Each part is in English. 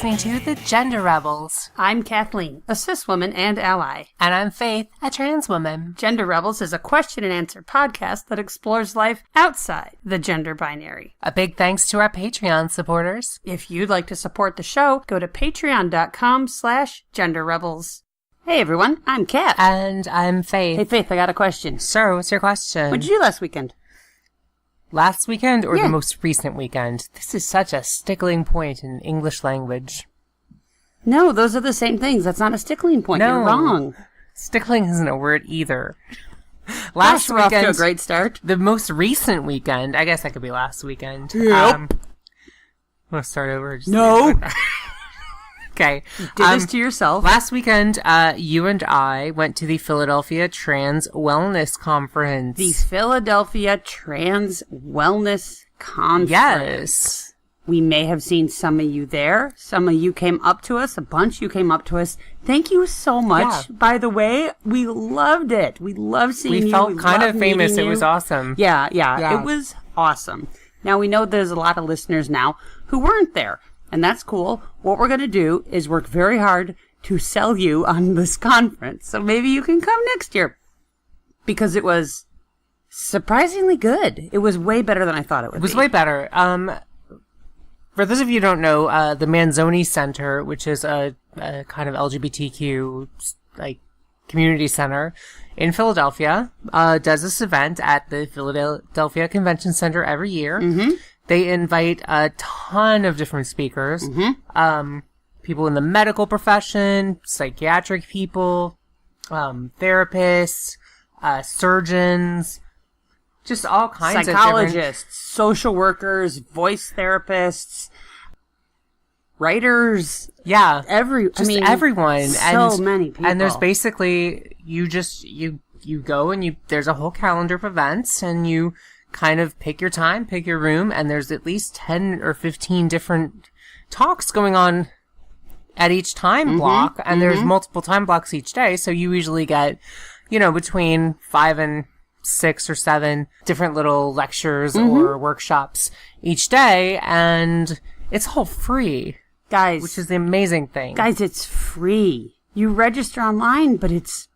listening to The Gender Rebels. I'm Kathleen, a cis woman and ally. And I'm Faith, a trans woman. Gender Rebels is a question and answer podcast that explores life outside the gender binary. A big thanks to our Patreon supporters. If you'd like to support the show, go to patreon.com/genderrebels. Hey everyone, I'm Kat. And I'm Faith. Hey Faith, I got a question. Sir, what's your question? What did you do last weekend? Last weekend or Yeah. the most recent weekend? This is such a stickling point in English language. No, those are the same things. That's not a stickling point. No. You're wrong. Stickling isn't a word either. Last weekend, off to a great start. The most recent weekend, I guess that could be last weekend. Yep. I'm going to start over. No. Okay. You did this to yourself. Last weekend, you and I went to the Philadelphia Trans Wellness Conference. The Philadelphia Trans Wellness Conference. Yes. We may have seen some of you there. Some of you came up to us. A bunch of you came up to us. Thank you so much. Yeah. By the way, we loved it. We loved seeing you. We felt kind of famous. Meeting It was you. awesome. Yeah. Yeah. It was awesome. Now, we know there's a lot of listeners now who weren't there. And that's cool. What we're going to do is work very hard to sell you on this conference. So maybe you can come next year. Because it was surprisingly good. It was way better than I thought it would be. It was way better. For those of you who don't know, the Mazzoni Center, which is a kind of LGBTQ community center in Philadelphia, does this event at the Philadelphia Convention Center every year. Mm-hmm. They invite a ton of different speakers, people in the medical profession, psychiatric people, therapists, surgeons, just all kinds of psychologists, social workers, voice therapists, writers. Yeah. Everyone. So many people. And there's basically, you go and there's a whole calendar of events and you kind of pick your time, pick your room, and there's at least 10 or 15 different talks going on at each time block, and there's multiple time blocks each day, so you usually get, between 5 and 6 or 7 different little lectures or workshops each day, and it's all free. Guys. Which is the amazing thing. Guys, it's free. You register online, but it's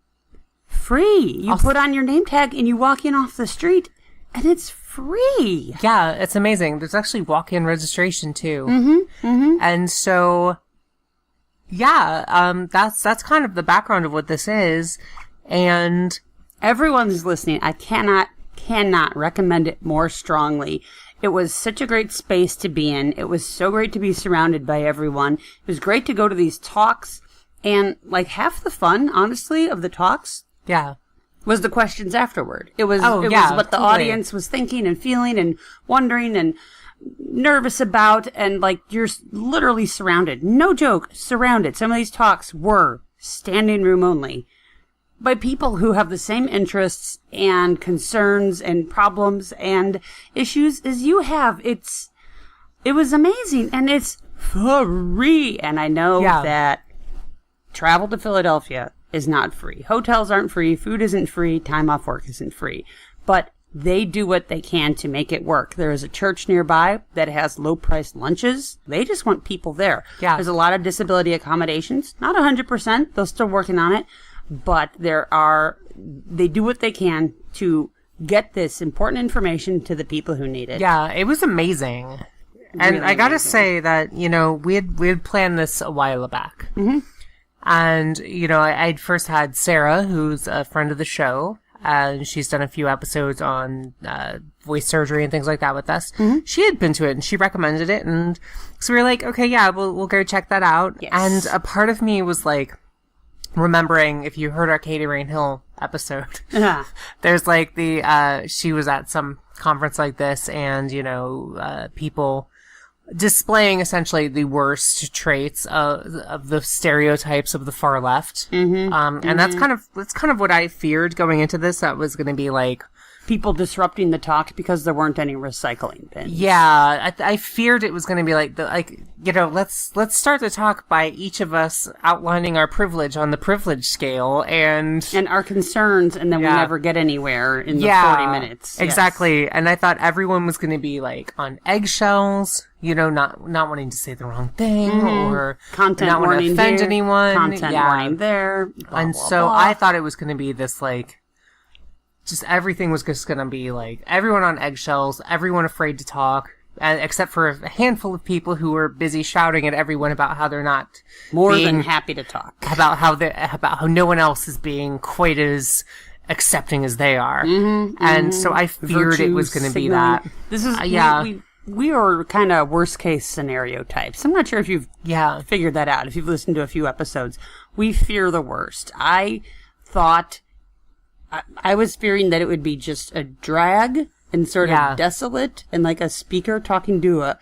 free. You put on your name tag and you walk in off the street. And it's free. Yeah, it's amazing. There's actually walk-in registration too. And so, yeah, that's kind of the background of what this is. And everyone's listening. I cannot recommend it more strongly. It was such a great space to be in. It was so great to be surrounded by everyone. It was great to go to these talks. And half the fun, honestly, of the talks. Yeah. Was the questions afterward. It was what the audience was thinking and feeling and wondering and nervous about, and you're literally surrounded. No joke, surrounded. Some of these talks were standing room only by people who have the same interests and concerns and problems and issues as you have. It was amazing, and it's free. And I know that travel to Philadelphia is not free. Hotels aren't free. Food isn't free. Time off work isn't free. But they do what they can to make it work. There is a church nearby that has low-priced lunches. They just want people there. Yeah. There's a lot of disability accommodations. Not 100%. They're still working on it. But they do what they can to get this important information to the people who need it. Yeah, it was amazing. And Really I gotta amazing. say that, we had planned this a while back. And, I'd first had Sarah, who's a friend of the show, and she's done a few episodes on voice surgery and things like that with us. She had been to it, and she recommended it, and so we were like, okay, yeah, we'll go check that out. Yes. And a part of me was remembering, if you heard our Katie Rain Hill episode, there's she was at some conference like this, and, people displaying essentially the worst traits of the stereotypes of the far left. And that's kind of what I feared going into this. That was going to be people disrupting the talk because there weren't any recycling bins. Yeah, I feared it was going to be let's start the talk by each of us outlining our privilege on the privilege scale and our concerns, and then we never get anywhere in the 40 minutes. Exactly. Yes. And I thought everyone was going to be like on eggshells, not wanting to say the wrong thing or content not want to offend anyone. Content warning there. Blah, and blah, so blah. I thought it was going to be this just everything was just going to be everyone on eggshells, everyone afraid to talk, except for a handful of people who were busy shouting at everyone about how they're not more than happy to talk, about how no one else is being quite as accepting as they are. And so I feared it was going to be that. This is we are kind of worst case scenario types. I'm not sure if you've figured that out. If you've listened to a few episodes, we fear the worst. I was fearing that it would be just a drag and sort of desolate, and like a speaker talking to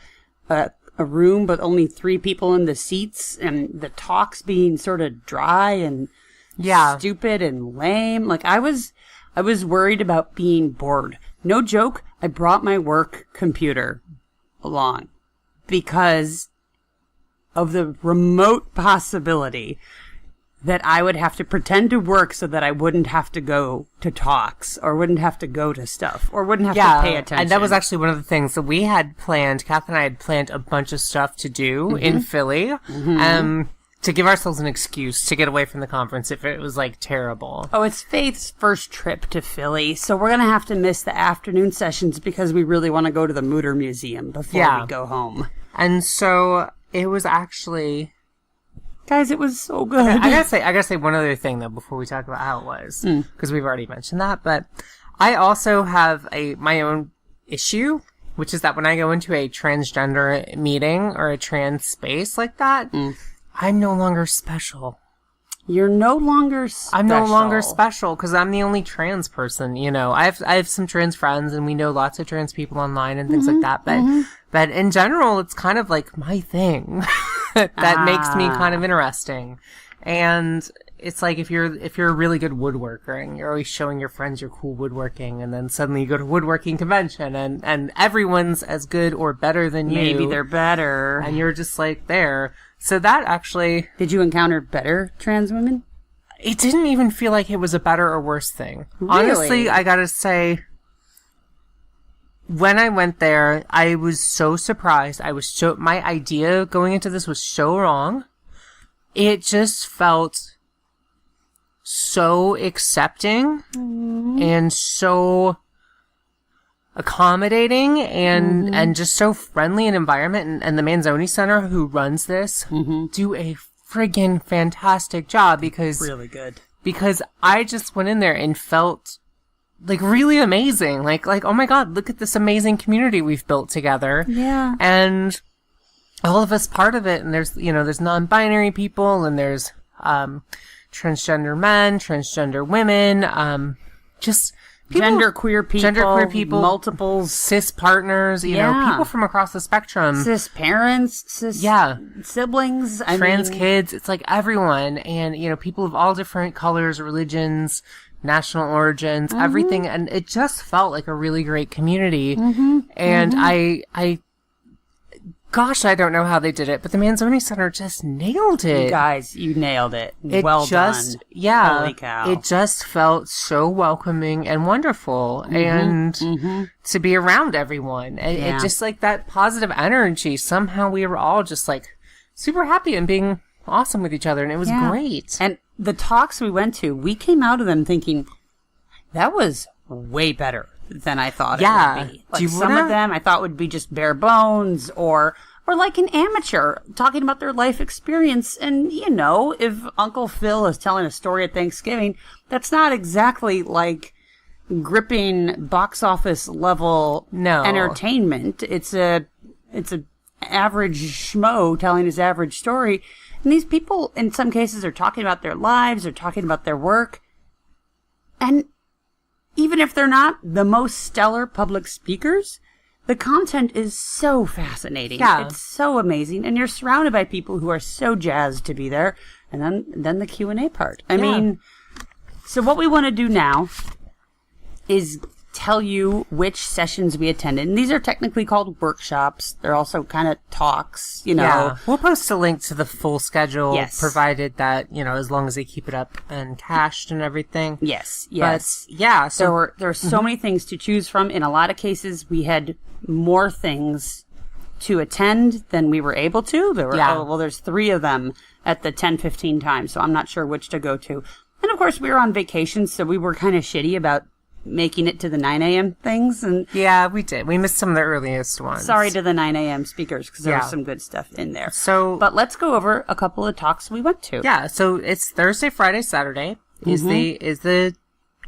a room, but only 3 people in the seats, and the talks being sort of dry and stupid and lame. Like I was worried about being bored. No joke. I brought my work computer along because of the remote possibility that I would have to pretend to work so that I wouldn't have to go to talks or wouldn't have to go to stuff or wouldn't have to pay attention. And that was actually one of the things that we had planned. Kath and I had planned a bunch of stuff to do in Philly to give ourselves an excuse to get away from the conference if it was terrible. Oh, it's Faith's first trip to Philly, so we're going to have to miss the afternoon sessions because we really want to go to the Mutter Museum before we go home. And so it was actually... Guys, it was so good. I gotta say one other thing though before we talk about how it was, because we've already mentioned that. But I also have my own issue, which is that when I go into a transgender meeting or a trans space like that, I'm no longer special. You're no longer special. I'm no longer special because I'm the only trans person. I have some trans friends, and we know lots of trans people online and things like that. But in general, it's kind of like my thing. that makes me kind of interesting. And it's like if you're a really good woodworker and you're always showing your friends your cool woodworking, and then suddenly you go to a woodworking convention and everyone's as good or better than you. Maybe they're better. And you're just there. So that actually... Did you encounter better trans women? It didn't even feel like it was a better or worse thing. Really? Honestly, I gotta say... When I went there, I was so surprised. My idea going into this was so wrong. It just felt so accepting and so accommodating and just so friendly an environment. And the Mazzoni Center, who runs this, do a friggin' fantastic job because... Really good. Because I just went in there and felt... really amazing. Oh my God, look at this amazing community we've built together. Yeah. And all of us part of it. And there's non-binary people, and there's, transgender men, transgender women, just people, genderqueer people, multiples, cis partners, you know, people from across the spectrum. Cis parents, cis siblings, trans kids. It's everyone. And, people of all different colors, religions, national origins, everything, and it just felt like a really great community. And I don't know how they did it, but the Mazzoni Center just nailed it. You guys, you nailed it. Well done. Yeah. Holy cow. It just felt so welcoming and wonderful, and to be around everyone. It just that positive energy. Somehow we were all just super happy and being awesome with each other, and it was great. And the talks we went to, we came out of them thinking, that was way better than I thought it would be. Some of them I thought would be just bare bones or like an amateur talking about their life experience. And, if Uncle Phil is telling a story at Thanksgiving, that's not exactly gripping box office level entertainment. It's a average schmo telling his average story. And these people, in some cases, are talking about their lives, or talking about their work. And even if they're not the most stellar public speakers, the content is so fascinating. Yeah. It's so amazing. And you're surrounded by people who are so jazzed to be there. And then the Q&A part. I mean, so what we want to do now is tell you which sessions we attended. And these are technically called workshops. They're also kind of talks, you know. Yeah. We'll post a link to the full schedule, yes. provided that, you know, as long as they keep it up and cached and everything. Yes, yes. But, yeah. So there were so many things to choose from. In a lot of cases, we had more things to attend than we were able to. There were, there's 3 of them at the 10:15 time, so I'm not sure which to go to. And of course, we were on vacation, so we were kind of shitty about making it to the 9 a.m. things. And yeah, we did. We missed some of the earliest ones. Sorry to the 9 a.m. speakers, because there was some good stuff in there. But let's go over a couple of talks we went to. Yeah, so it's Thursday, Friday, Saturday is the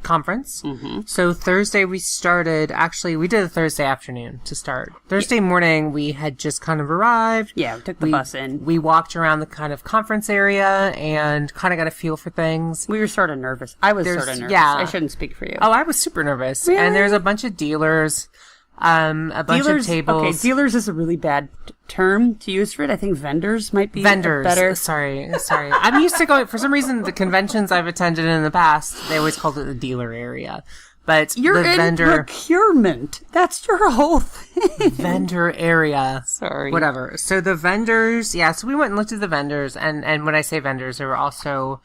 conference. So Thursday we started, actually we did a Thursday afternoon to start. Thursday morning we had just kind of arrived. Yeah, we took the bus in. We walked around the kind of conference area and kind of got a feel for things. We were sort of nervous. I was sort of nervous. Yeah. I shouldn't speak for you. Oh, I was super nervous. Really? And there's a bunch of dealers, a bunch of tables. Okay, dealers is a really bad term to use for it. I think vendors might be better. Sorry. I'm used to going, for some reason, the conventions I've attended in the past, they always called it the dealer area. But you're the in procurement. That's your whole thing. Vendor area. Sorry. Whatever. So the vendors, so we went and looked at the vendors, and when I say vendors, there were also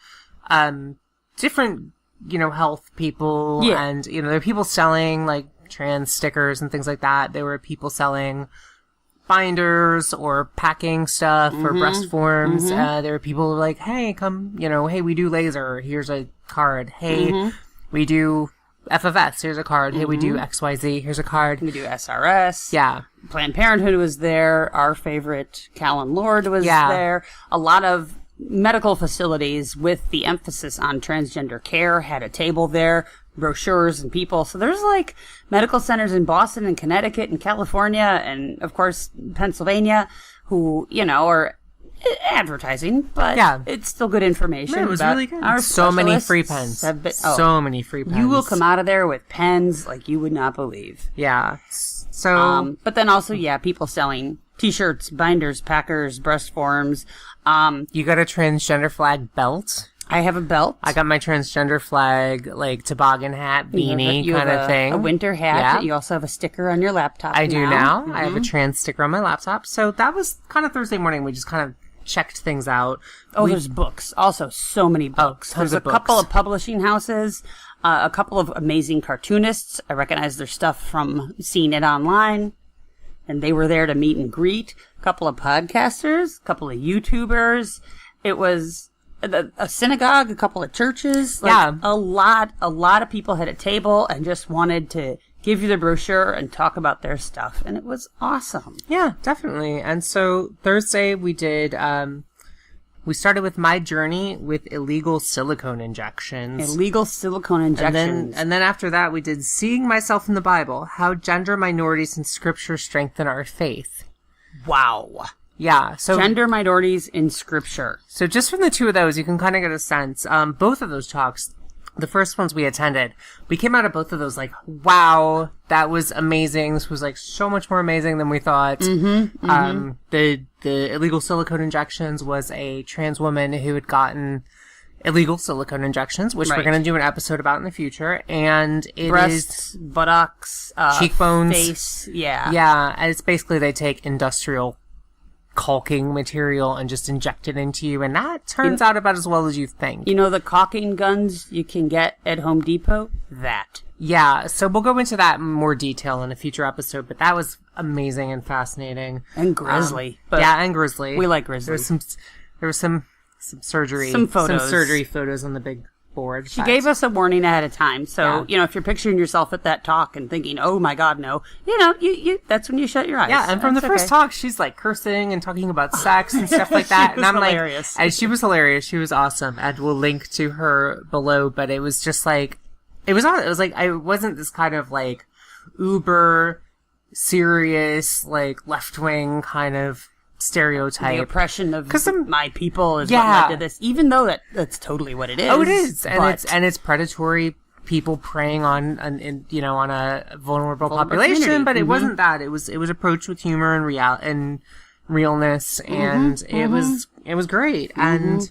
different, you know, health people, and, you know, there were people selling, like, trans stickers and things like that. There were people selling binders or packing stuff or breast forms. There were people like, hey, come, you know, hey, we do laser. Here's a card. Hey, we do FFS. Here's a card. Hey, we do XYZ. Here's a card. We do SRS. Yeah. Planned Parenthood was there. Our favorite, Callan Lord, was there. A lot of medical facilities with the emphasis on transgender care had a table there, brochures and people. So there's like medical centers in Boston and Connecticut and California and of course Pennsylvania who, you know, are advertising, but it's still good information. Man, it was really good. So many free pens. So many free pens. You will come out of there with pens like you would not believe. Yeah. So, but then also, people selling t-shirts, binders, packers, breast forms. You got a transgender flag belt? I have a belt. I got my transgender flag, like, toboggan hat, beanie kind of thing. A winter hat. Yeah. You also have a sticker on your laptop I do now. I have a trans sticker on my laptop. So that was kind of Thursday morning. We just kind of checked things out. Oh, there's books. Also, so many books. There's a couple of publishing houses, a couple of amazing cartoonists. I recognize their stuff from seeing it online. And they were there to meet and greet. A couple of podcasters, a couple of YouTubers. It was a synagogue, a couple of churches. A lot of people had a table and just wanted to give you the brochure and talk about their stuff. And it was awesome. Yeah, definitely. And so Thursday we did, we started with my journey with illegal silicone injections. Illegal silicone injections. And then after that we did Seeing Myself in the Bible, How Gender Minorities in Scripture Strengthen Our Faith. Wow. Yeah, so gender minorities in scripture. So just from the two of those, you can kind of get a sense. Both of those talks, the first ones we attended, we came out of both of those like, wow, that was amazing. This was like so much more amazing than we thought. The illegal silicone injections was a trans woman who had gotten illegal silicone injections, which we're going to do an episode about in the future. And it breasts, buttocks, cheekbones, face, yeah. And it's basically they take industrial caulking material and just inject it into you, and that turns out about as well as you think. You know the caulking guns you can get at Home Depot? That. Yeah, so we'll go into that in more detail in a future episode, but that was amazing and fascinating. And grisly. And grisly. We like grisly. There was some surgery. Some photos. Some surgery photos on the big board. She gave us a warning ahead of time, so, you know, if you're picturing yourself at that talk and thinking, oh my god, no, you know, you that's when you shut your eyes. Yeah, and from the first talk, she's like cursing and talking about sex and stuff like that, and I'm hilarious. And she was hilarious, she was awesome, and we'll link to her below, but it was just like, it was like, I wasn't this kind of like, uber serious, like, left-wing kind of stereotype. The oppression of my people is what led to this, even though that's totally what it is. Oh, it is, and it's predatory people preying on a vulnerable population. But it wasn't that. It was approached with humor and realness, and it was great. And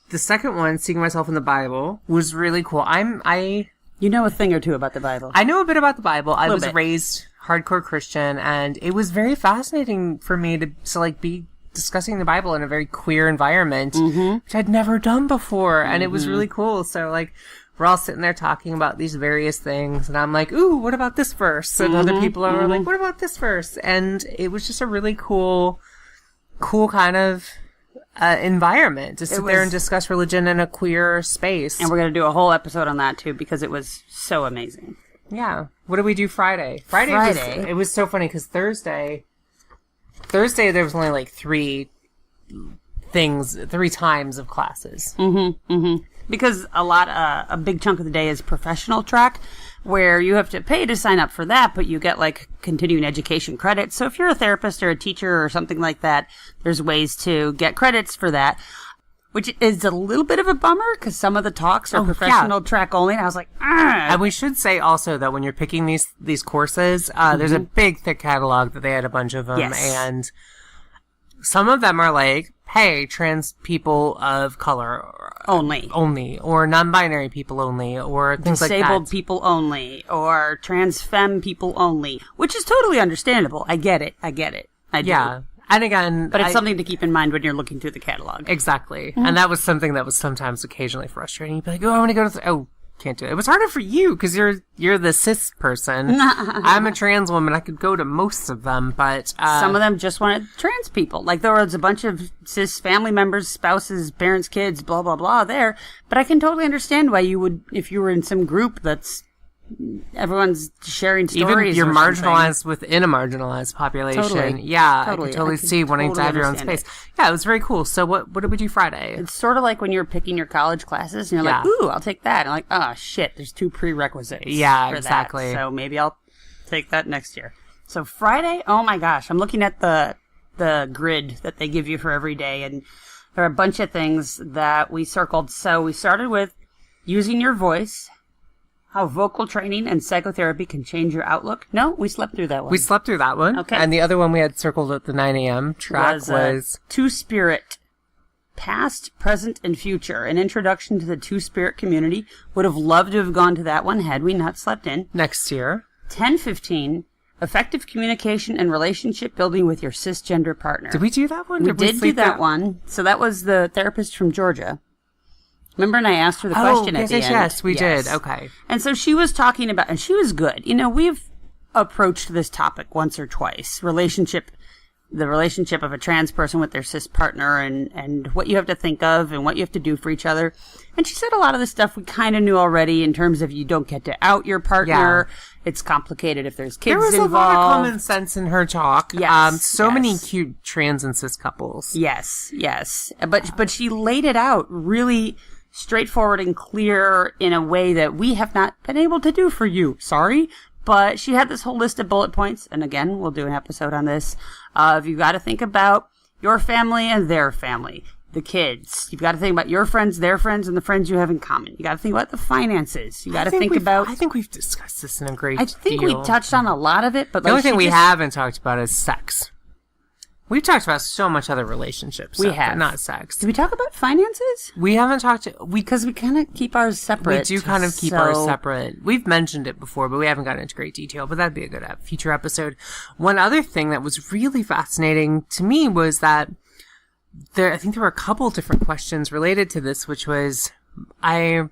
the second one, Seeing Myself in the Bible, was really cool. I You know a thing or two about the Bible. I know a bit about the Bible. I was raised hardcore Christian, and it was very fascinating for me to like be discussing the Bible in a very queer environment, which I'd never done before, and it was really cool. So like, we're all sitting there talking about these various things, and I'm like, ooh, what about this verse? And other people are like, what about this verse? And it was just a really cool kind of environment to sit there and discuss religion in a queer space. And we're going to do a whole episode on that too, because it was so amazing. Yeah. What did we do Friday? Friday. It was so funny because Thursday there was only like three times of classes. Because a big chunk of the day is professional track, where you have to pay to sign up for that, but you get like continuing education credits. So if you're a therapist or a teacher or something like that, there's ways to get credits for that, which is a little bit of a bummer because some of the talks are professional track only. And I was like, And we should say also that when you're picking these courses, there's a big thick catalog that they had a bunch of them. Yes. And some of them are like, hey, trans people of color only, or non-binary people only, or things like that. Disabled people only, or trans femme people only, which is totally understandable. I get it. I do. Yeah. And again, but it's something to keep in mind when you're looking through the catalog. Exactly. And that was something that was sometimes occasionally frustrating. You'd be like, oh, I want to go to can't do it. It was harder for you because you're the cis person. I'm a trans woman. I could go to most of them, but some of them just wanted trans people. Like there was a bunch of cis family members, spouses, parents, kids, blah blah blah there. But I can totally understand why you would, if you were in some group that's everyone's sharing stories. Even you're marginalized within a marginalized population. Totally. Yeah, I can totally see wanting to have your own space. Yeah, it was very cool. So what did we do Friday? It's sort of like when you're picking your college classes and you're like, ooh, I'll take that. And I'm like, oh shit, there's 2 prerequisites. Yeah, for exactly. That. So maybe I'll take that next year. So Friday, oh my gosh, I'm looking at the grid that they give you for every day, and there are a bunch of things that we circled. So we started with using your voice. How vocal training and psychotherapy can change your outlook. No, we slept through that one. Okay. And the other one we had circled at the 9 a.m. track was Two-Spirit, Past, Present, and Future. An introduction to the Two-Spirit community. Would have loved to have gone to that one had we not slept in. Next year. 10:15, effective communication and relationship building with your cisgender partner. Did we do that one? We did do that one. So that was the therapist from Georgia. Remember, and I asked her the question at the end. Yes, we did. Okay. And so she was talking about, and she was good. You know, we've approached this topic once or twice. The relationship of a trans person with their cis partner and what you have to think of and what you have to do for each other. And she said a lot of the stuff we kind of knew already in terms of you don't get to out your partner. Yeah. It's complicated if there's kids involved. There was a lot of common sense in her talk. Yes. Many cute trans and cis couples. Yes. But she laid it out really straightforward and clear in a way that we have not been able to do for you. Sorry. But she had this whole list of bullet points. And again, we'll do an episode on this. You've got to think about your family and their family. The kids. You've got to think about your friends, their friends, and the friends you have in common. You got to think about the finances. You got to think about... I think we've discussed this in a great deal. I think we touched on a lot of it, but... The only thing we haven't talked about is sex. We've talked about so much other relationships. We have. But not sex. Did we talk about finances? We haven't talked... Because we kind of keep ours separate. We do kind of keep ours separate. We've mentioned it before, but we haven't gotten into great detail. But that'd be a good future episode. One other thing that was really fascinating to me was that I think there were a couple different questions related to this, which was, I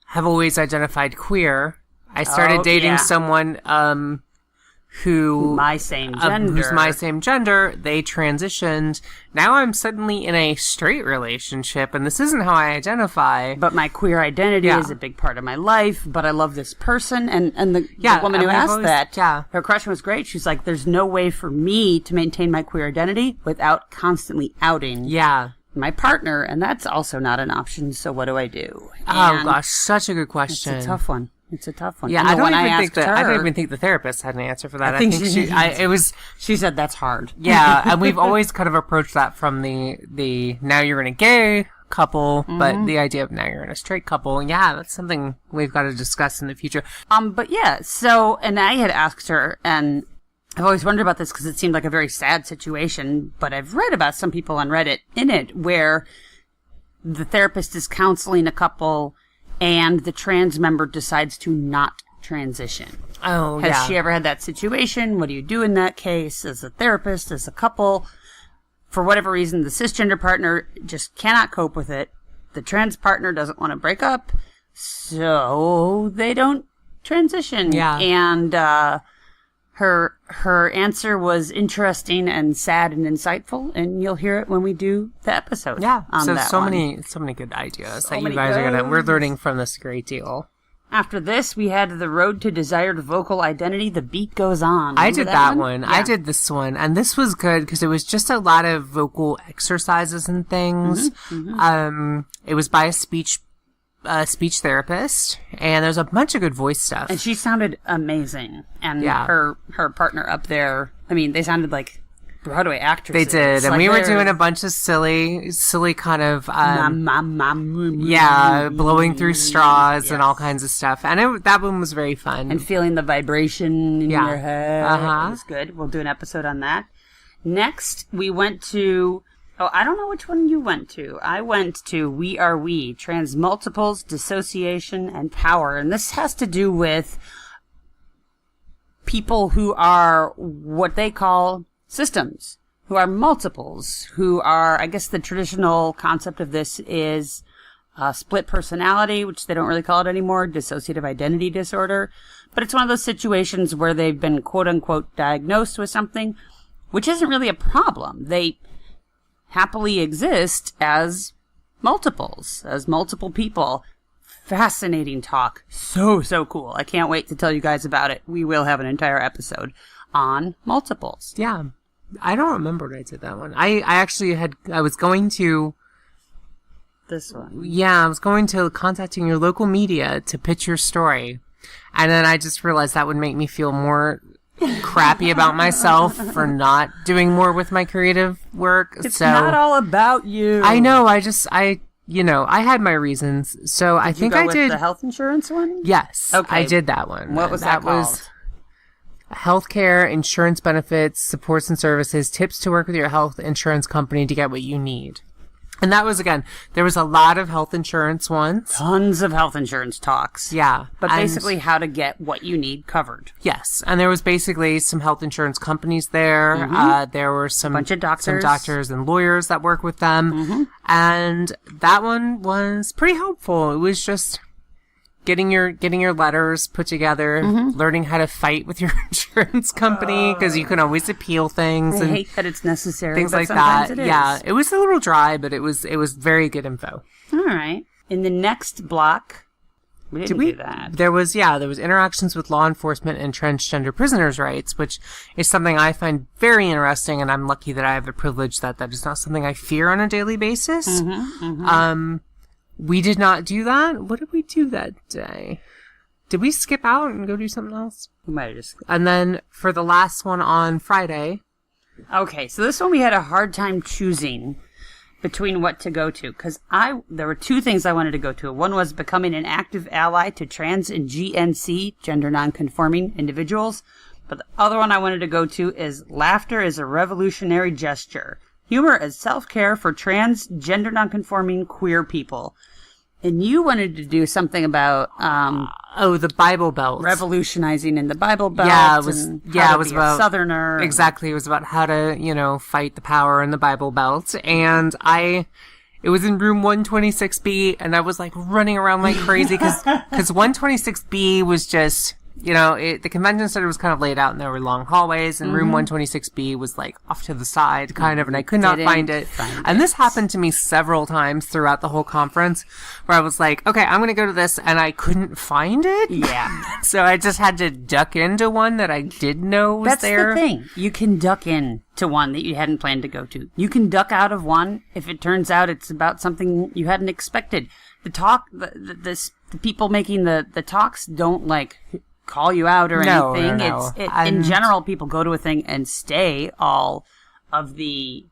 have always identified queer. I started dating someone who's my same gender. They transitioned. Now I'm suddenly in a straight relationship, and this isn't how I identify. But my queer identity is a big part of my life, but I love this person. And the woman who asked her question was great. She's like, there's no way for me to maintain my queer identity without constantly outing my partner, and that's also not an option, so what do I do? Oh gosh, such a good question. It's a tough one. Yeah, I don't even think the therapist had an answer for that. I think she said that's hard. Yeah, and we've always kind of approached that from the now you're in a gay couple, but the idea of now you're in a straight couple. Yeah, that's something we've got to discuss in the future. But yeah, so, and I had asked her, and I've always wondered about this because it seemed like a very sad situation, but I've read about some people on Reddit in it where the therapist is counseling a couple and the trans member decides to not transition. Oh, Has she ever had that situation? What do you do in that case as a therapist, as a couple? For whatever reason, the cisgender partner just cannot cope with it. The trans partner doesn't want to break up, so they don't transition. Yeah. And her answer was interesting and sad and insightful, and you'll hear it when we do the episode. Yeah. On So that so one. many good ideas that you guys are we're learning from this a great deal. After this, we had the road to desired vocal identity. The beat goes on. I did that one. Yeah. I did this one, and this was good because it was just a lot of vocal exercises and things. It was by a speech therapist, and there's a bunch of good voice stuff. And she sounded amazing. And Yeah. her partner up there, I mean, they sounded like Broadway actresses. They did, and like we were doing a bunch of silly kind of, blowing through straws and all kinds of stuff. And that one was very fun. And feeling the vibration in your head. Uh-huh. It was good. We'll do an episode on that. Next, we went to... Oh, I don't know which one you went to. I went to We Are We, Transmultiples, Dissociation, and Power. And this has to do with people who are what they call systems, who are multiples, who are, I guess the traditional concept of this is split personality, which they don't really call it anymore, dissociative identity disorder. But it's one of those situations where they've been quote-unquote diagnosed with something, which isn't really a problem. They happily exist as multiples, as multiple people. Fascinating talk. So cool. I can't wait to tell you guys about it. We will have an entire episode on multiples. Yeah. I don't remember when I did that one. I was going to... This one. Yeah, I was going to contacting your local media to pitch your story. And then I just realized that would make me feel more crappy about myself for not doing more with my creative work. It's not all about you. I know. I had my reasons. So I think I did the health insurance one. Yes. Okay. I did that one. What was that called? Healthcare, insurance benefits, supports and services, tips to work with your health insurance company to get what you need. And that was, again, there was a lot of health insurance ones. Tons of health insurance talks. Yeah. But basically how to get what you need covered. Yes. And there was basically some health insurance companies there. There were some bunch of doctors. Some doctors and lawyers that work with them. And that one was pretty helpful. It was just getting your letters put together, learning how to fight with your insurance company, because you can always appeal things. I hate that it's necessary. Things but like that. It is. Yeah. It was a little dry, but it was very good info. All right. In the next block, we didn't do that. There was interactions with law enforcement and transgender prisoners' rights, which is something I find very interesting, and I'm lucky that I have the privilege that is not something I fear on a daily basis. We did not do that. What did we do that day? Did we skip out and go do something else? We might have just... And then for the last one on Friday... Okay, so this one we had a hard time choosing between what to go to, because there were two things I wanted to go to. One was becoming an active ally to trans and GNC, gender nonconforming individuals. But the other one I wanted to go to is laughter is a revolutionary gesture. Humor as self-care for trans, gender nonconforming, queer people. And you wanted to do something about the Bible Belt, revolutionizing in the Bible Belt. Yeah, it was about a Southerner. Exactly, it was about how to fight the power in the Bible Belt, and it was in room 126B, and I was like running around like crazy because 126B was just. The convention center was kind of laid out and there were long hallways, and room 126B was like off to the side kind of, and I could not find it. And this happened to me several times throughout the whole conference where I was like, okay, I'm going to go to this, and I couldn't find it. Yeah. So I just had to duck into one that I did know was there. That's the thing. You can duck in to one that you hadn't planned to go to. You can duck out of one if it turns out it's about something you hadn't expected. The people making the talks don't call you out or anything. No. In general, people go to a thing and stay all of the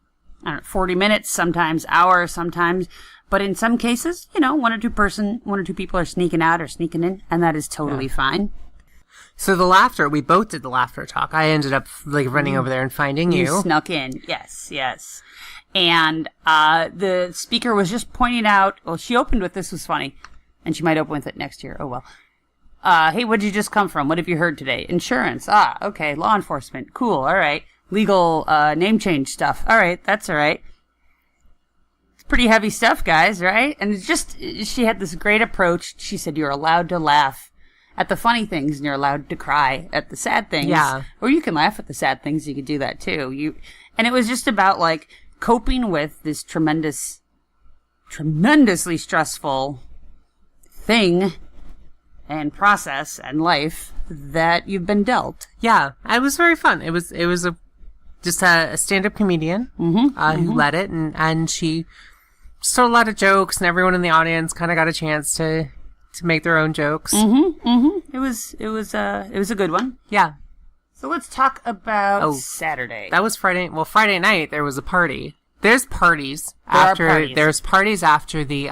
40 minutes, sometimes hours, sometimes. But in some cases, one or two people are sneaking out or sneaking in, and that is totally fine. So we both did the laughter talk. I ended up running over there and finding you. You snuck in. Yes. And the speaker was just pointing out, well, she opened with, this was funny. And she might open with it next year. Oh, well. Hey, what did you just come from? What have you heard today? Insurance. Okay. Law enforcement. Cool. All right. Legal name change stuff. All right. That's all right. It's pretty heavy stuff, guys, right? And it's just, she had this great approach. She said you're allowed to laugh at the funny things and you're allowed to cry at the sad things. Yeah. Or you can laugh at the sad things. You could do that too. And it was just about like coping with this tremendously stressful thing and process and life that you've been dealt. Yeah, it was very fun. It was just a stand-up comedian who led it, and she told a lot of jokes, and everyone in the audience kind of got a chance to make their own jokes. It was a good one. Yeah. So let's talk about Saturday. That was Friday. Well, Friday night there was a party. There's parties There's parties after the.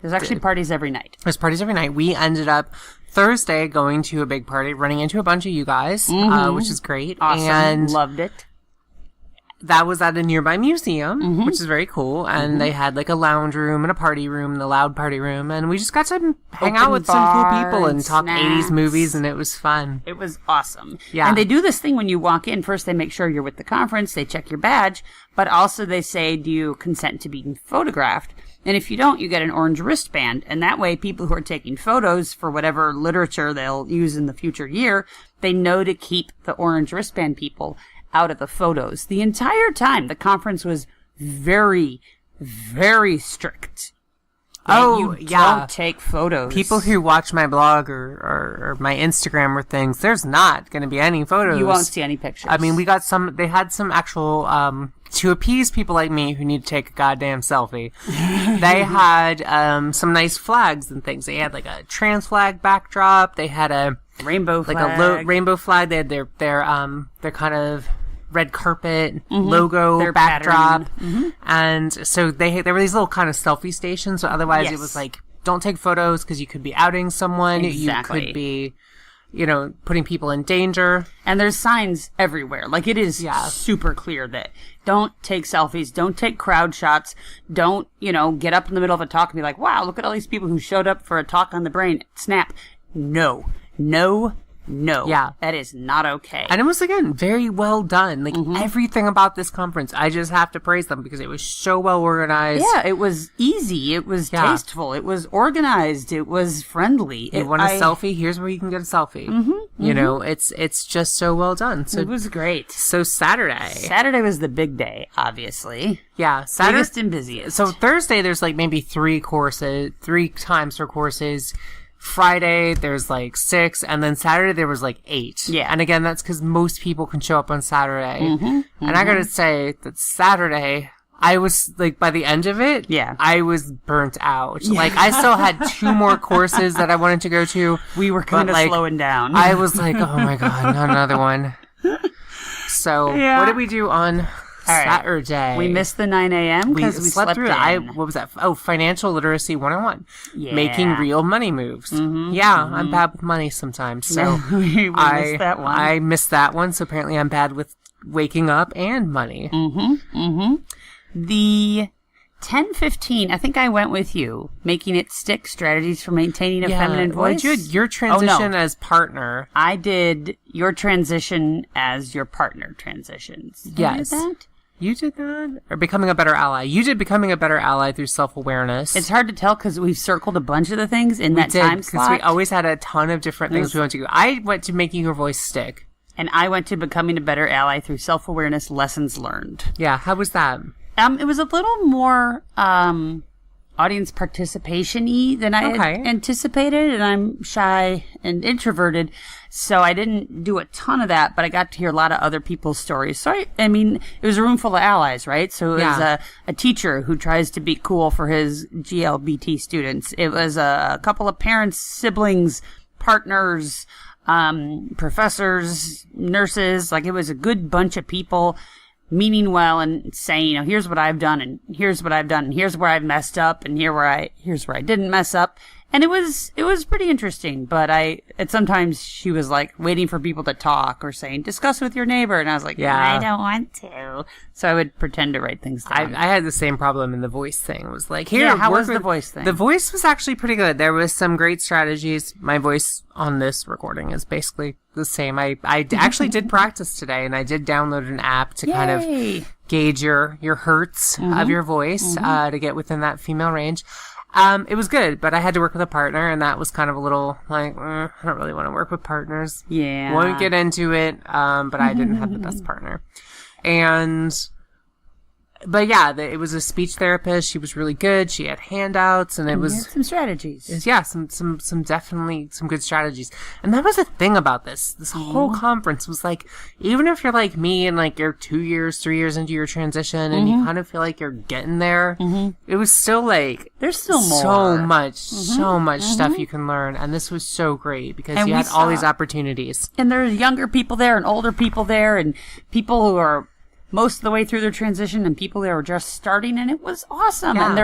There's actually parties every night. There's parties every night. We ended up Thursday going to a big party, running into a bunch of you guys, which is great. Awesome. And loved it. That was at a nearby museum, which is very cool. And they had like a lounge room and a party room, the loud party room. And we just got to hang out with some cool people and talk snacks. 80s movies. And it was fun. It was awesome. Yeah. And they do this thing when you walk in. First, they make sure you're with the conference. They check your badge. But also they say, do you consent to being photographed? And if you don't, you get an orange wristband. And that way, people who are taking photos for whatever literature they'll use in the future year, they know to keep the orange wristband people out of the photos. The entire time, the conference was very, very strict. Don't take photos. People who watch my blog or my Instagram or things, there's not going to be any photos. You won't see any pictures. I mean, they had some actual, to appease people like me who need to take a goddamn selfie, they had some nice flags and things. They had like a trans flag backdrop. They had a rainbow flag. Like a rainbow flag. They had their kind of red carpet logo their backdrop. And so there were these little kind of selfie stations. So otherwise it was like, don't take photos because you could be outing someone. Exactly. You could be, putting people in danger. And there's signs everywhere. Like it is super clear that don't take selfies, don't take crowd shots, don't, get up in the middle of a talk and be like, wow, look at all these people who showed up for a talk on the brain. Snap. No. Yeah. That is not okay. And it was, again, very well done. Like, everything about this conference, I just have to praise them because it was so well organized. Yeah, it was easy. It was tasteful. It was organized. It was friendly. You want a selfie? Here's where you can get a selfie. It's just so well done. So it was great. So Saturday. Saturday was the big day, obviously. Yeah. Saturday, biggest and busiest. So Thursday, there's like maybe 3 times for courses. Friday, there's like 6, and then Saturday, there was like 8. Yeah. And again, that's because most people can show up on Saturday. And I gotta say that Saturday, I was like, by the end of it, I was burnt out. Yeah. Like, I still had 2 more courses that I wanted to go to. We were kind of slowing down. I was like, oh my God, not another one. So, what did we do on Saturday? We missed the 9 a.m. because we slept through it. What was that? Oh, Financial Literacy 101. Yeah. Making real money moves. I'm bad with money sometimes. So we missed that one. I missed that one. So apparently I'm bad with waking up and money. The 10:15, I think I went with you. Making it stick, strategies for maintaining a feminine voice. You did your transition as partner. I did your transition as your partner transitions. Did you do that? You did that? Or becoming a better ally. You did becoming a better ally through self-awareness. It's hard to tell because we've circled a bunch of the things in that time slot. Because we always had a ton of different things we went to do. I went to making your voice stick. And I went to becoming a better ally through self-awareness lessons learned. Yeah, how was that? It was a little more audience participation-y than I had anticipated, and I'm shy and introverted, so I didn't do a ton of that, but I got to hear a lot of other people's stories. So, it was a room full of allies, right? So it was a teacher who tries to be cool for his GLBT students. It was a couple of parents, siblings, partners, professors, nurses. Like, it was a good bunch of people meaning well and saying, here's what I've done, and here's what I've done, and here's where I've messed up, and here's where I didn't mess up. And it was pretty interesting, but sometimes she was like waiting for people to talk or saying, discuss with your neighbor. And I was like, I don't want to. So I would pretend to write things down. I had the same problem in the voice thing. It was like, how was the voice thing? The voice was actually pretty good. There was some great strategies. My voice on this recording is basically the same. I actually did practice today, and I did download an app to kind of gauge your hertz of your voice to get within that female range. It was good, but I had to work with a partner, and that was kind of a little like, I don't really want to work with partners. Yeah. Won't get into it, but I didn't have the best partner. But yeah, it was a speech therapist. She was really good. She had handouts, and it was some strategies. Some definitely some good strategies. And that was the thing about this whole conference was like, even if you're like me and like you're 2 years, 3 years into your transition, and you kind of feel like you're getting there, it was still like there's still so much stuff you can learn. And this was so great because you had all these opportunities. And there's younger people there and older people there, and people who are most of the way through their transition, and people that were just starting, and it was awesome. Yeah. And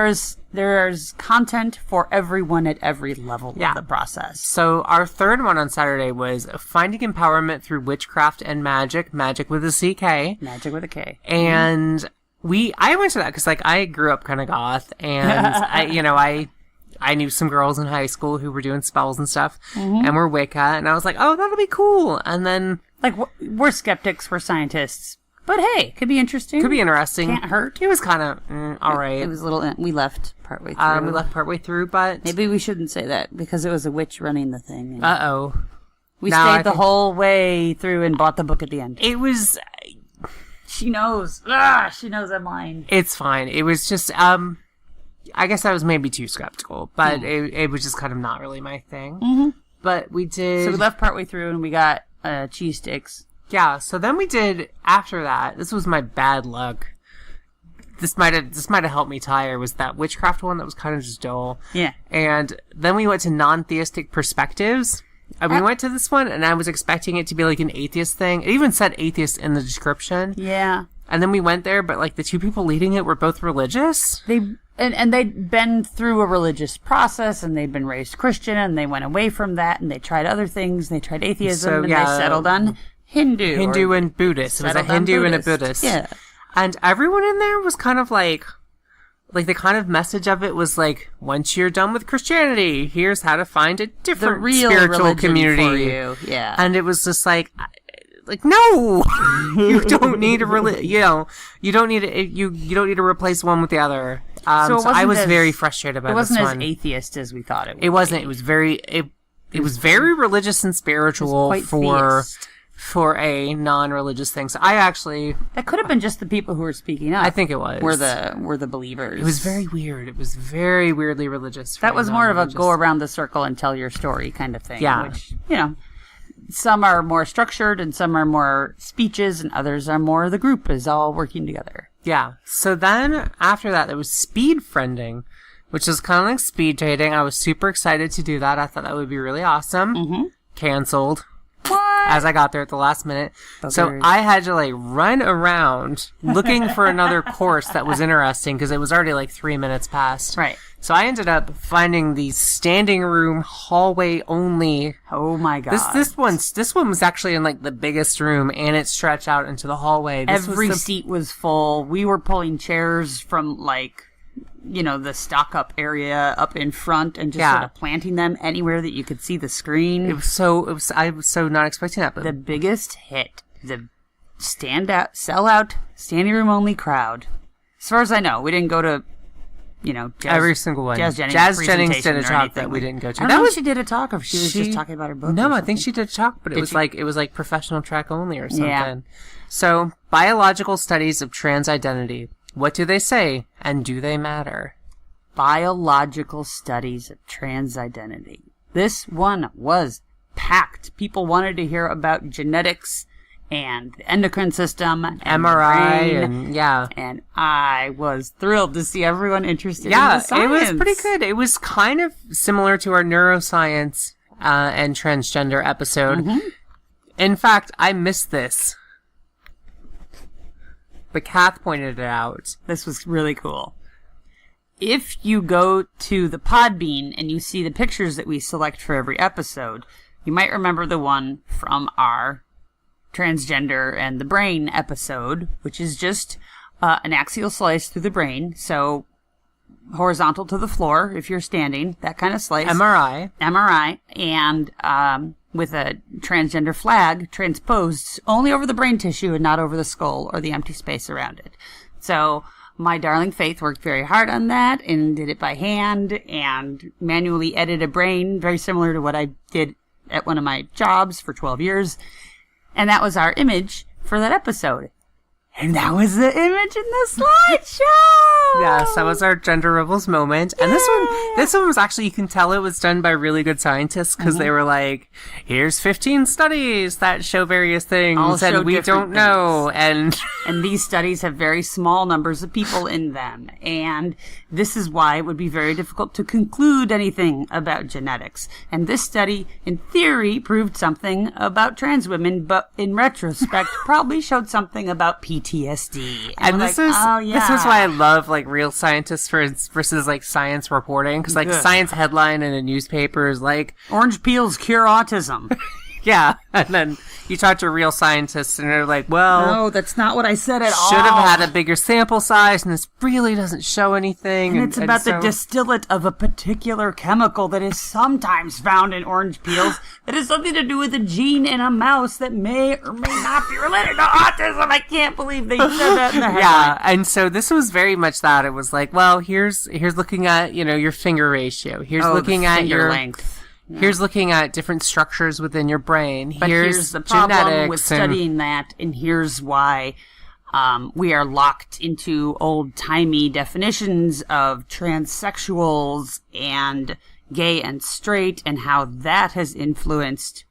there's content for everyone at every level of the process. So our third one on Saturday was Finding Empowerment Through Witchcraft and Magic with a CK. Magic with a K. And I went to that because like I grew up kind of goth, and I knew some girls in high school who were doing spells and stuff, and were Wicca, and I was like, oh, that'll be cool. And then like we're skeptics, we're scientists. But hey, could be interesting. Can't hurt. It was kind of all right. It was a little. We left partway through. But maybe we shouldn't say that because it was a witch running the thing. We stayed the whole way through and bought the book at the end. It was. She knows. She knows I'm lying. It's fine. It was just. I guess I was maybe too skeptical, but it was just kind of not really my thing. But we did. So we left partway through and we got cheese sticks. Yeah, so then we did, after that, this was my bad luck. This might have helped me tire, was that witchcraft one that was kind of just dull. Yeah. And then we went to non-theistic perspectives. And we went to this one, and I was expecting it to be like an atheist thing. It even said atheist in the description. Yeah. And then we went there, but like the two people leading it were both religious. And they'd been through a religious process, and they'd been raised Christian, and they went away from that, and they tried other things, and they tried atheism, and they settled on Hindu and Buddhist. It was a Hindu and a Buddhist. Yeah. And everyone in there was kind of like the kind of message of it was like, once you're done with Christianity, here's how to find a different spiritual community for you. Yeah. And it was just like no, you don't need a you don't need to replace one with the other. So I was very frustrated about this one. It wasn't as atheist as we thought it would. It wasn't. It was very was very religious and spiritual for a non-religious thing. So that could have been just the people who were speaking up. I think it was. Were the believers. It was very weird. It was very weirdly religious. That was more of a go around the circle and tell your story kind of thing. Yeah. Which, some are more structured and some are more speeches and others are more the group is all working together. Yeah. So then after that, there was speed friending, which is kind of like speed dating. I was super excited to do that. I thought that would be really awesome. Canceled. What? As I got there at the last minute. So I had to run around looking for another course that was interesting because it was already 3 minutes past. Right. So I ended up finding the standing room hallway only. Oh my god. This one was actually in the biggest room and it stretched out into the hallway. Every seat was full. We were pulling chairs from the stock up area up in front and just sort of planting them anywhere that you could see the screen. I was so not expecting that. But the biggest hit, the sellout, standing room only crowd. As far as I know, we didn't go to, every single one. Jazz Jennings did a talk that we didn't go to. I don't know if she did a talk or if she was just talking about her book. No, I think she did a talk, but it was professional track only or something. Yeah. So, biological studies of trans identity. What do they say, and do they matter? Biological studies of trans identity. This one was packed. People wanted to hear about genetics and the endocrine system, and MRI, and I was thrilled to see everyone interested in the science. It was pretty good. It was kind of similar to our neuroscience and transgender episode. In fact, I missed this. But Kath pointed it out. This was really cool. if you go to the Podbean and you see the pictures that we select for every episode, you might remember the one from our transgender and the brain episode, which is just an axial slice through the brain. So horizontal to the floor if you're standing, that kind of slice. MRI. And with a transgender flag transposed only over the brain tissue and not over the skull or the empty space around it. So my darling Faith worked very hard on that and did it by hand and manually edited a brain, very similar to what I did at one of my jobs for 12 years. And that was our image for that episode. And that was the image in the slideshow! Yes, that was our Gender Rebels moment. And this one was actually, you can tell it was done by really good scientists because they were like, here's 15 studies that show various things and we don't know. And these studies have very small numbers of people in them. And this is why it would be very difficult to conclude anything about genetics. And this study, in theory, proved something about trans women, but in retrospect, probably showed something about PTSD. And this is why I love like real scientists versus like science reporting, because like science headline in a newspaper is like orange peels cure autism. Yeah, and then you talk to real scientists and they're like, well, no, that's not what I said at all. Should have had a bigger sample size, and this really doesn't show anything. And it's about the distillate of a particular chemical that is sometimes found in orange peels that has something to do with a gene in a mouse that may or may not be related to autism. I can't believe they said that in the headline. Yeah, and so this was very much that. It was like, well, here's looking at, your finger ratio. Here's looking at your length. Yeah. Here's looking at different structures within your brain. But here's the problem with studying that, and here's why we are locked into old-timey definitions of transsexuals and gay and straight, and how that has influenced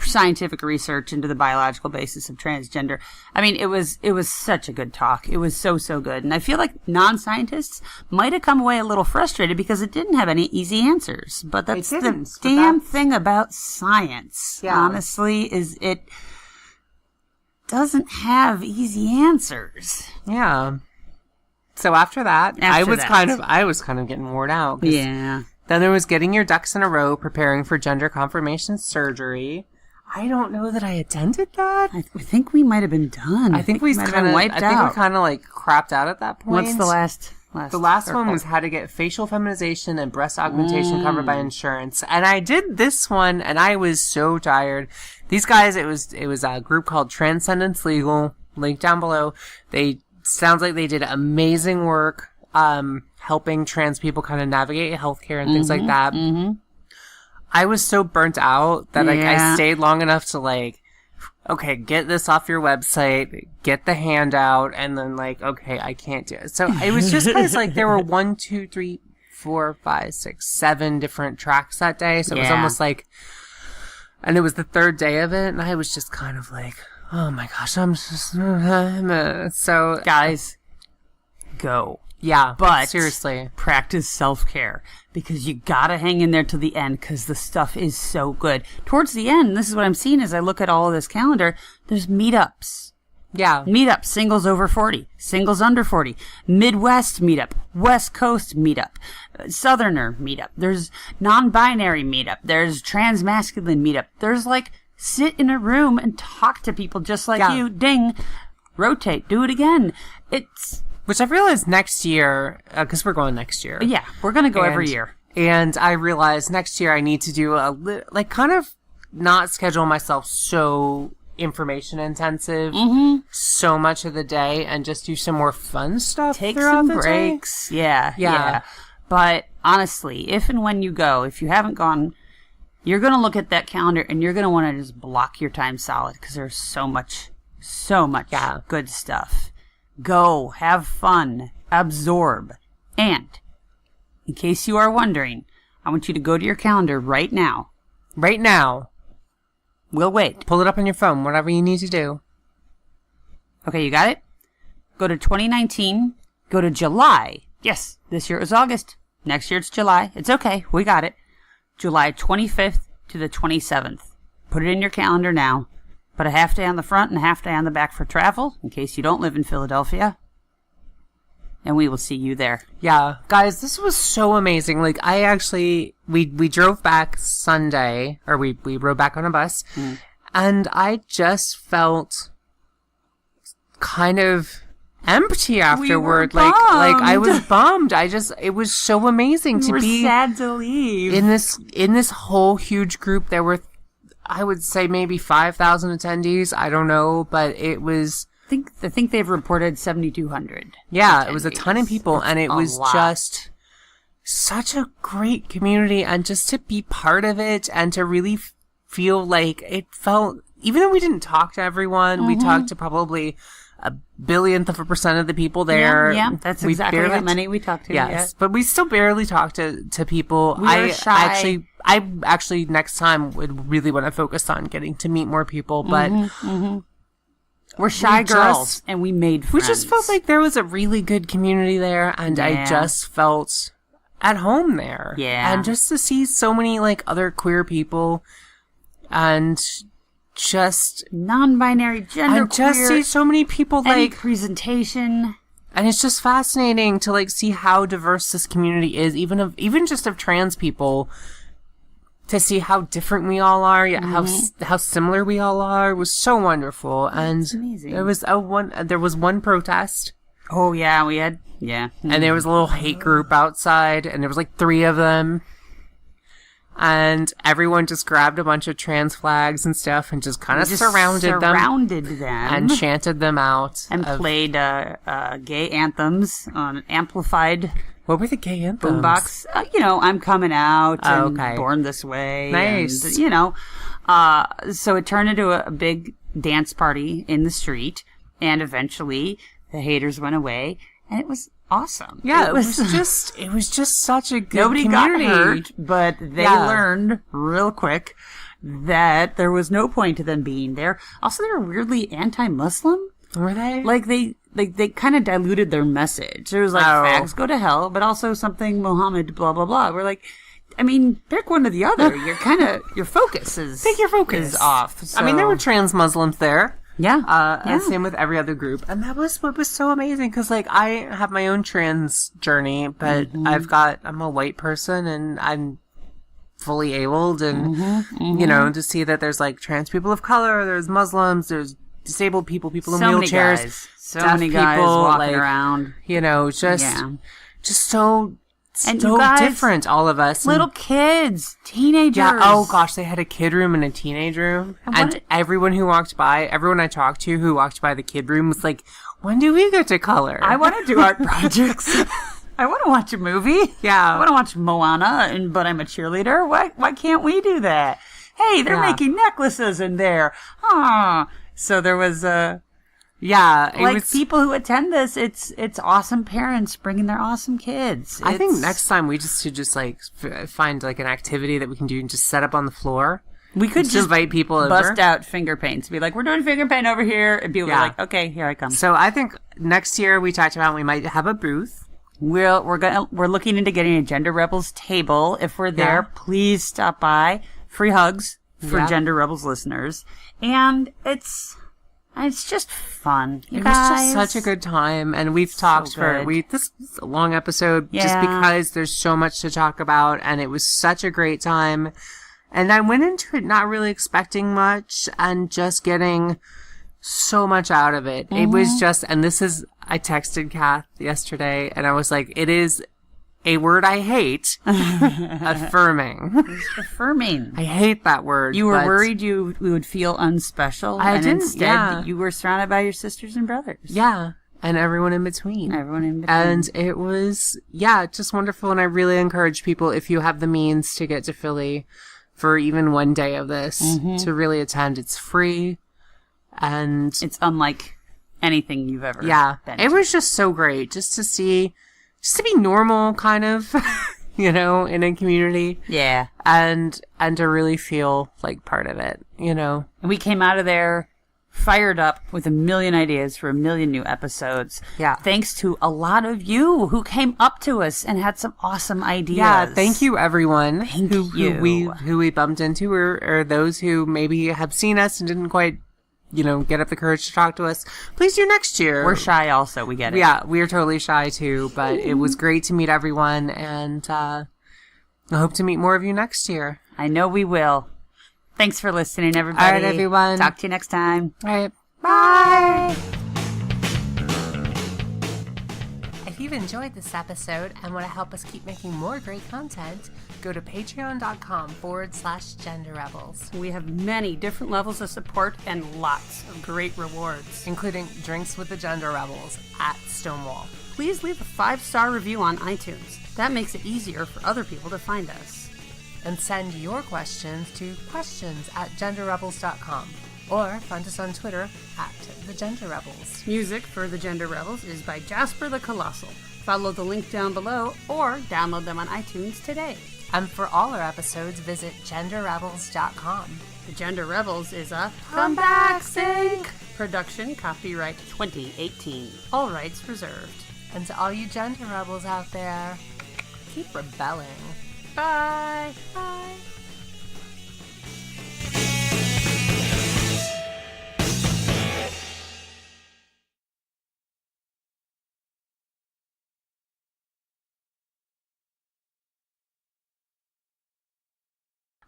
scientific research into the biological basis of transgender. I mean, it was such a good talk. It was so good. And I feel like non-scientists might have come away a little frustrated because it didn't have any easy answers. But that's the damn thing about science, honestly, is it doesn't have easy answers. Yeah. So after that, I was kind of getting worn out. Yeah. Then there was getting your ducks in a row, preparing for gender confirmation surgery. I don't know that I attended that. I think we might have been done. I think we kind of wiped out. I think we kind of like crapped out at that point. What's the last? The last one was how to get facial feminization and breast augmentation covered by insurance. And I did this one, and I was so tired. These guys, it was a group called Transcendence Legal. Link down below. Sounds like they did amazing work, helping trans people kind of navigate healthcare and things like that. Mm-hmm. I was so burnt out that I stayed long enough to okay, get this off your website, get the handout, and then okay, I can't do it. So it was just because there were 1, 2, 3, 4, 5, 6, 7 different tracks that day. So it was almost and it was the third day of it, and I was just kind of oh my gosh, I'm just, so guys, go. Yeah, but seriously, practice self-care because you gotta hang in there to the end because the stuff is so good. Towards the end, this is what I'm seeing as I look at all of this calendar. There's meetups. Yeah. Meetup, singles over 40, singles under 40, Midwest meetup, West Coast meetup, Southerner meetup. There's non-binary meetup. There's transmasculine meetup. There's sit in a room and talk to people just like you. Ding. Rotate. Do it again. Which I realized next year, because we're going next year. Yeah, we're going to go every year. And I realized next year I need to do kind of not schedule myself so information intensive so much of the day and just do some more fun stuff. Take some breaks. Yeah. But honestly, if and when you go, if you haven't gone, you're going to look at that calendar and you're going to want to just block your time solid because there's so much good stuff. Go, have fun, absorb. And, in case you are wondering, I want you to go to your calendar right now. Right now. We'll wait. Pull it up on your phone, whatever you need to do. Okay, you got it? Go to 2019. Go to July. Yes, this year it was August. Next year it's July. It's okay. We got it. July 25th to the 27th. Put it in your calendar now. Put a half day on the front and a half day on the back for travel, in case you don't live in Philadelphia. and we will see you there. Yeah, guys, this was so amazing. Like, I actually, we drove back Sunday, or we rode back on a bus, and I just felt kind of empty afterward. We were bummed. Like I was bummed. It was so amazing to be sad to leave in this whole huge group. There were, I would say, maybe 5,000 attendees. I don't know, but it was. I think they've reported 7,200. Yeah, attendees. It was a ton of people, and it was just such a great community, and just to be part of it, and to really feel like it felt. Even though we didn't talk to everyone, we talked to probably a billionth of a % of the people there. Yeah, that's exactly how many we talked to. Yes, but we still barely talked to people. We were shy. I actually next time would really want to focus on getting to meet more people, but we're shy girls, and we made friends. We just felt like there was a really good community there, and I just felt at home there. Yeah, and just to see so many like other queer people, and just non-binary, gender, and just see so many people like presentation, and it's just fascinating to like see how diverse this community is, even just of trans people, to see how different we all are, yet how similar we all are. It was so wonderful, and amazing. There was one protest. Oh yeah, we had and there was a little hate group outside, and there was like 3 of them. And everyone just grabbed a bunch of trans flags and stuff and just kind of surrounded them and chanted them out. And played gay anthems on amplified. What were the gay anthems? Boombox. I'm coming out and born this way. Nice. And, so it turned into a big dance party in the street. And eventually the haters went away. And it was awesome. Yeah, it was just such a good community. Nobody got hurt, but they learned real quick that there was no point to them being there. Also, they were weirdly anti-Muslim. Were they? Like they kind of diluted their message. There was like fags go to hell, but also something Muhammad blah blah blah. We're like, I mean, pick one or the other. You're kind of your focus is off. So. I mean, there were trans Muslims there. Yeah. Same with every other group. And that was what was so amazing, because like I have my own trans journey, but I'm a white person and I'm fully abled, and to see that there's like trans people of color, there's Muslims, there's disabled people in wheelchairs, so many guys walking around, just so and so guys, different, all of us. Little kids, teenagers. Yeah, oh gosh, they had a kid room and a teenage room. And everyone I talked to who walked by the kid room was like, when do we get to color? I want to do art projects. I want to watch a movie. Yeah. I want to watch Moana, but I'm a cheerleader. Why can't we do that? Hey, they're making necklaces in there. So there was people who attend this, it's awesome parents bringing their awesome kids. I think next time we should find like an activity that we can do and just set up on the floor. We could just invite people over. Bust out finger paints. Be like, we're doing finger paint over here. And people are like, okay, here I come. So I think next year we talked about we might have a booth. We're looking into getting a Gender Rebels table. If we're there, please stop by. Free hugs for Gender Rebels listeners. And it's just fun. It was just such a good time, and we've talked this is a long episode just because there's so much to talk about, and it was such a great time. And I went into it not really expecting much and just getting so much out of it. It was just, and I texted Kath yesterday, and I was like, it is a word I hate, affirming. It's affirming. I hate that word. You were worried we would feel unspecial, instead you were surrounded by your sisters and brothers. Yeah, and everyone in between. And it was, just wonderful, and I really encourage people, if you have the means to get to Philly for even one day of this, to really attend. It's free, and it's unlike anything you've ever been to. It was just so great just to be normal, kind of, in a community. Yeah. And to really feel like part of it, And we came out of there fired up with a million ideas for a million new episodes. Yeah. Thanks to a lot of you who came up to us and had some awesome ideas. Yeah, thank you everyone who we bumped into, or those who maybe have seen us and didn't quite get up the courage to talk to us, please do next year. We're shy also. We get it. Yeah, we are totally shy too, but it was great to meet everyone, and I hope to meet more of you next year. I know we will. Thanks for listening, everybody. All right, everyone. Talk to you next time. All right. Bye. If you've enjoyed this episode and want to help us keep making more great content, go to patreon.com/genderrebels. We have many different levels of support and lots of great rewards, including drinks with the Gender Rebels at Stonewall. Please leave a 5-star review on iTunes. That makes it easier for other people to find us. And send your questions to questions@genderrebels.com or find us on Twitter @TheGenderRebels. Music for The Gender Rebels is by Jasper the Colossal. Follow the link down below or download them on iTunes today. And for all our episodes, visit genderrebels.com. The Gender Rebels is a Come Back Sync production, copyright 2018. All rights reserved. And to all you gender rebels out there, keep rebelling. Bye. Bye.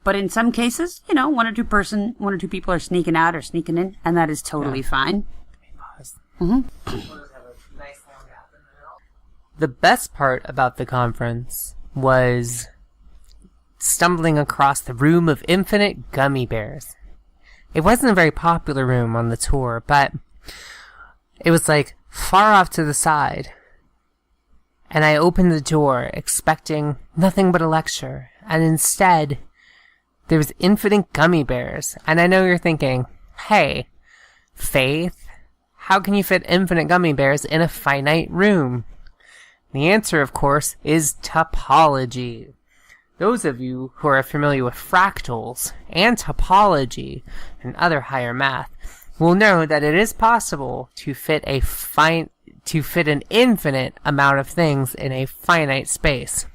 But in some cases, one or two people are sneaking out or sneaking in, and that is totally fine. The best part about the conference was stumbling across the room of infinite gummy bears. It wasn't a very popular room on the tour, but it was far off to the side. And I opened the door expecting nothing but a lecture, and instead there was infinite gummy bears. And I know you're thinking, hey, Faith, how can you fit infinite gummy bears in a finite room? The answer, of course, is topology. Those of you who are familiar with fractals and topology and other higher math will know that it is possible to fit an infinite amount of things in a finite space.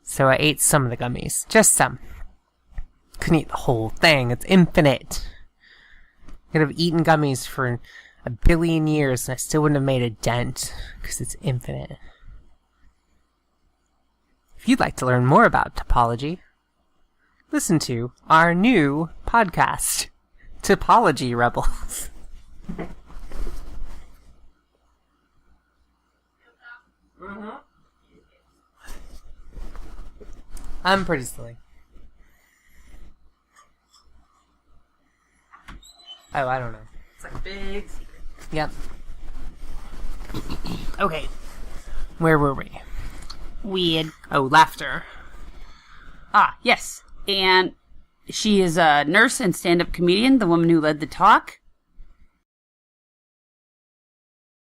So I ate some of the gummies. Just some. Couldn't eat the whole thing. It's infinite. I could have eaten gummies for 1 billion years and I still wouldn't have made a dent because it's infinite. If you'd like to learn more about topology, listen to our new podcast, Topology Rebels. I'm pretty silly. Oh, I don't know. It's like a big secret. Yep. Okay. Where were we? Laughter. Yes. And she is a nurse and stand-up comedian, the woman who led the talk.